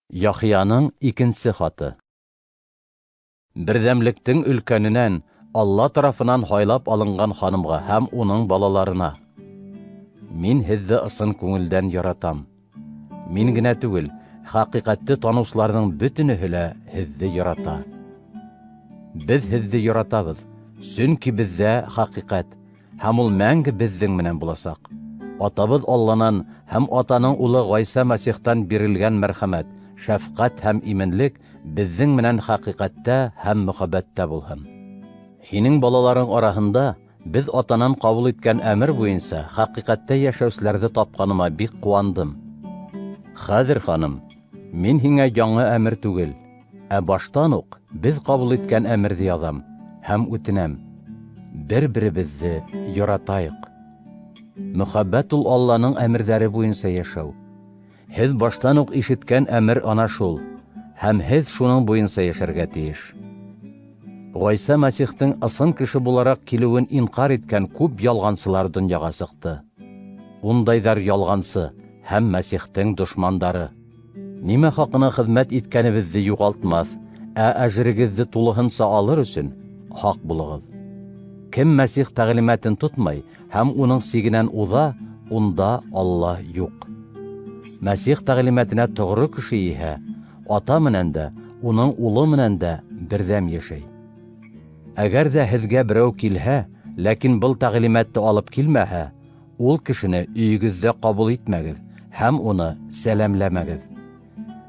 Яхияның икенче хаты. Бердәмлектең өлкәненән Алла тарафынан һайлап алынган ханымга һәм уның балаларына. Мин һезне ысын күңелдән яратам. Мин генә түгел, хакыйкатьте танышларның бөтенеһе лә һезне ярата. Без һезне яратабыз, чөнки бездә хакыйкать һәм ул мәңге безнең менән буласак. Атабыз Аллаһнан һәм атаның улы Гайса Мәсихтан бирелгән мәрхәмәт, шәфкать һәм именлек безнең менән хакыйкатьтә һәм мөхәббәттә булһын. Һинең балаларың араһында без атанан кабул иткән әмер буенча хакыйкатьтә яшәүчеләрне тапканыма бик куандым. Хәзер, ханым, мин һиңә яңа әмер түгел, ә баштан ук без кабул иткән әмерне язам һәм үтенәм. Бер-беребезне яратайык. Мөхәббәт ул Алланың әмерләре буенча яшәү. Һез баштан ук ишеткән әмер ана шул, һәм һез шуның буенча яшәргә тиеш. Гайса Мәсихтең ысын кеше буларак килүен инкар иткән күп ялгансылар дөньяга сыкты. Ундайдар ялгансы һәм Мәсихтең дошмандары. Нимә хакына хезмәт иткәнебезне югалтмас, ә әҗрегезне тулыһынча алыр өчен хак булыгыз. Кем Мәсих тәгълиматын тотмай һәм уның сигенән уза, унда Алла юк. Мәсих тәгълиматына тогры кеше иһә, ата менән дә, уның улы менән дә бердәм яшәй. Әгәр дә һезгә берәү килһә, ләкин был тәгълиматты алып килмәһә, ул кешене өйегездә кабул итмәгез һәм уны сәламләмәгез.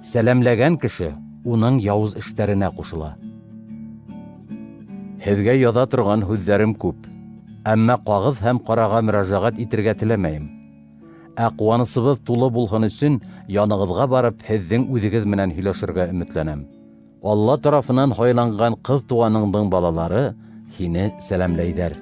Сәламләгән кеше уның явыз эшләренә кушыла. Һезгә яза торган һүзләрем күп, әмма кагыз һәм карага мөрәҗәгать итергә теләмәйм. Ә куанычыбыз тулы булһын өчен яныгызга барып һезнең үзегез менән һөйләшергә өметләнәм. Алла тарафынан һайланган кыз туганыңның балалары һине сәламләйдәр.